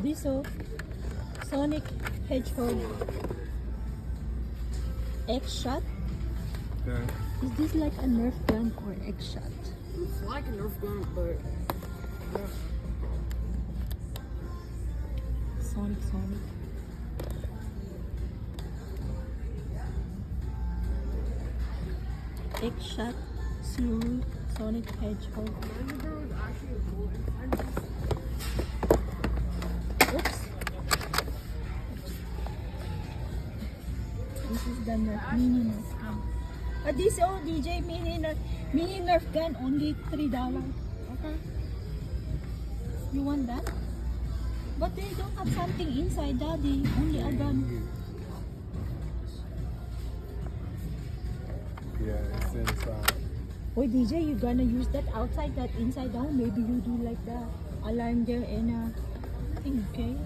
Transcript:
This Sonic Hedgehog X-Shot. Okay. Is this like a Nerf gun or X-Shot? It's like a Nerf gun, but Sonic. X-Shot Zero Sonic Hedgehog. there was actually a bullet inside this. Oops. This is the mini Nerf gun. This DJ mini Nerf gun only $3. Okay. You want that? But they don't have something inside, Daddy. Only a gun. Yeah, it's inside. Oh, DJ, you gonna use that outside, that inside down? Maybe you do like the alarm there and thing, okay?